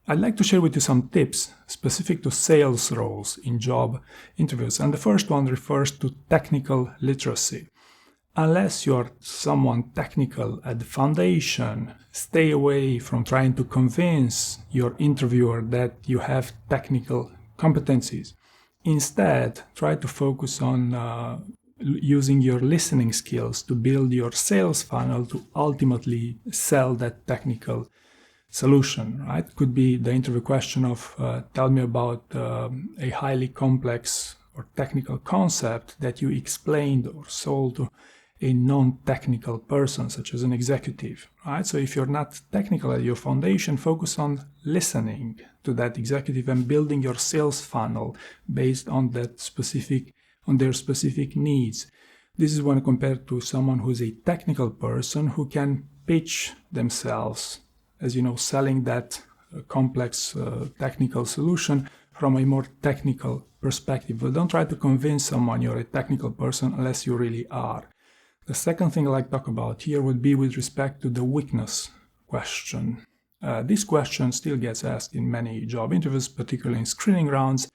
I'd like to share with you some tips specific to sales roles in job interviews. And the first one refers to technical literacy. Unless you're someone technical at the foundation, stay away from trying to convince your interviewer that you have technical competencies. Instead, try to focus on using your listening skills to build your sales funnel to ultimately sell that technical solution, right? Could be the interview question of tell me about a highly complex or technical concept that you explained or sold to a non-technical person, such as an executive, right? So if you're not technical at your foundation, focus on listening to that executive and building your sales funnel based on their specific needs. This is when compared to someone who's a technical person who can pitch themselves as selling that complex technical solution from a more technical perspective. But don't try to convince someone you're a technical person unless you really are. The second thing I'd like to talk about here would be with respect to the weakness question. This question still gets asked in many job interviews, particularly in screening rounds,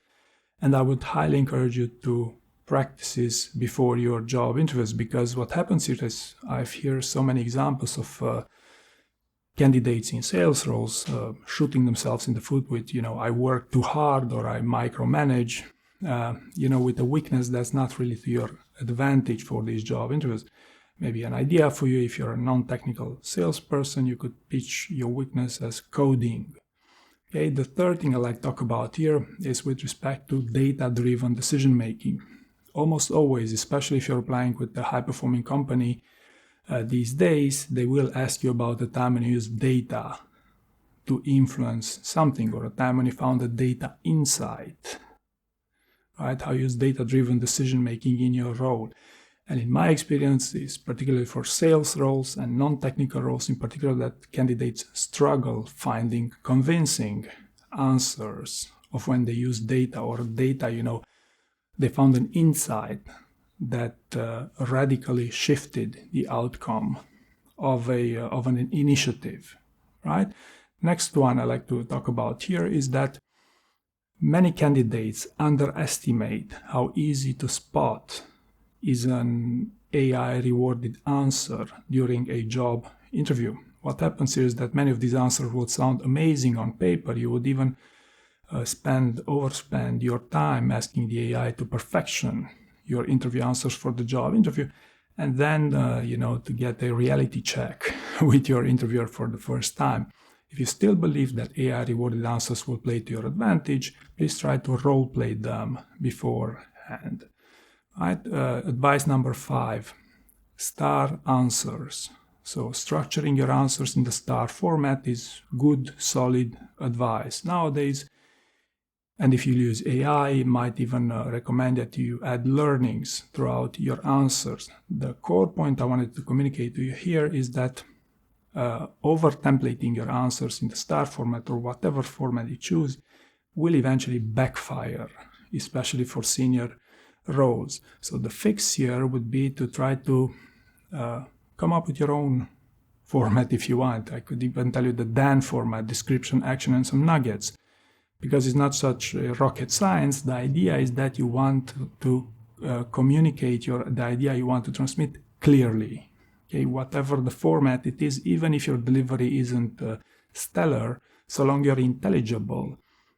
and I would highly encourage you to practice this before your job interviews, because what happens here is I've heard so many examples of candidates in sales roles shooting themselves in the foot with, I work too hard or I micromanage, with a weakness that's not really to your advantage for these job interviews. Maybe an idea for you, if you're a non-technical salesperson, you could pitch your weakness as coding. Okay, the third thing I'd like to talk about here is with respect to data-driven decision-making. Almost always, especially if you're applying with a high-performing company, these days, they will ask you about the time when you use data to influence something, or a time when you found a data insight, right? How you use data-driven decision-making in your role. And in my experience, is particularly for sales roles and non-technical roles in particular, that candidates struggle finding convincing answers of when they use data, or data, they found an insight that radically shifted the outcome of an initiative, right? Next one I like to talk about here is that many candidates underestimate how easy to spot is an AI rewarded answer during a job interview. What happens here is that many of these answers would sound amazing on paper. You would even overspend your time asking the AI to perfection your interview answers for the job interview, and then to get a reality check with your interviewer for the first time. If you still believe that AI rewarded answers will play to your advantage, please try to role play them beforehand. Right? Advice number 5, star answers. So structuring your answers in the star format is good, solid advice nowadays. And if you use AI, it might even recommend that you add learnings throughout your answers. The core point I wanted to communicate to you here is that over-templating your answers in the star format, or whatever format you choose, will eventually backfire, especially for senior roles. So the fix here would be to try to come up with your own format if you want. I could even tell you the Dan format: description, action, and some nuggets. Because it's not such rocket science, the idea is that you want to communicate the idea you want to transmit clearly. Okay, whatever the format it is, even if your delivery isn't stellar, so long you're intelligible,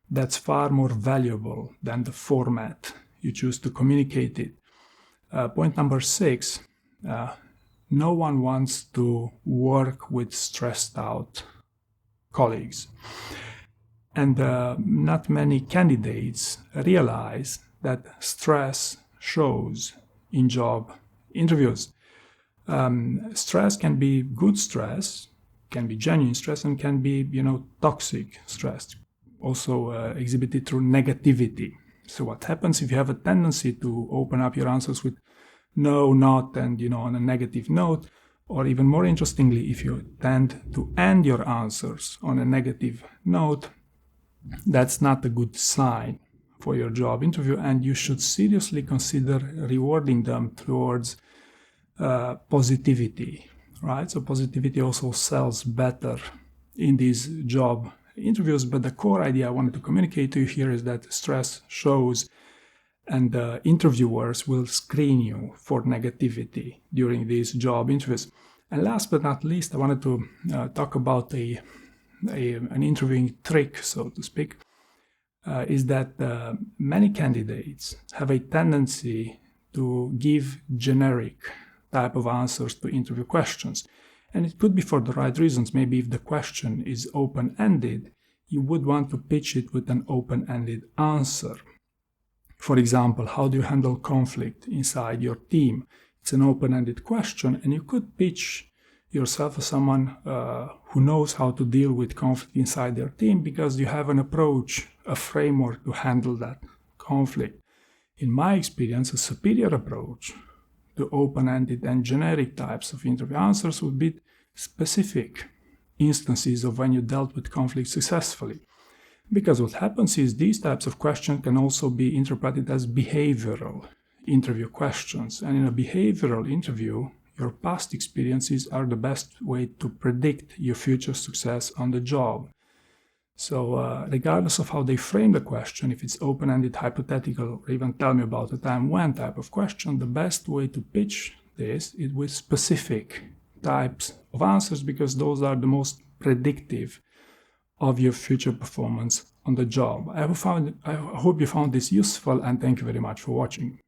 that's far more valuable than the format you choose to communicate it. Point number 6, no one wants to work with stressed out colleagues. And not many candidates realize that stress shows in job interviews. Stress can be good stress, can be genuine stress, and can be, toxic stress, also exhibited through negativity. So what happens if you have a tendency to open up your answers with no, not, and, on a negative note, or even more interestingly, if you tend to end your answers on a negative note, that's not a good sign for your job interview, and you should seriously consider rewarding them towards positivity, right? So positivity also sells better in these job interviews, but the core idea I wanted to communicate to you here is that stress shows and interviewers will screen you for negativity during these job interviews. And last but not least, I wanted to talk about an interviewing trick, so to speak, is that many candidates have a tendency to give generic type of answers to interview questions. And it could be for the right reasons. Maybe if the question is open-ended, you would want to pitch it with an open-ended answer. For example, how do you handle conflict inside your team? It's an open-ended question, and you could pitch yourself as someone who knows how to deal with conflict inside their team because you have an approach, a framework to handle that conflict. In my experience, a superior approach to open-ended and generic types of interview answers would be specific instances of when you dealt with conflict successfully. Because what happens is these types of questions can also be interpreted as behavioral interview questions. And in a behavioral interview, your past experiences are the best way to predict your future success on the job. So regardless of how they frame the question, if it's open-ended, hypothetical, or even tell me about a time when type of question, the best way to pitch this is with specific types of answers because those are the most predictive of your future performance on the job. I hope you found this useful, and thank you very much for watching.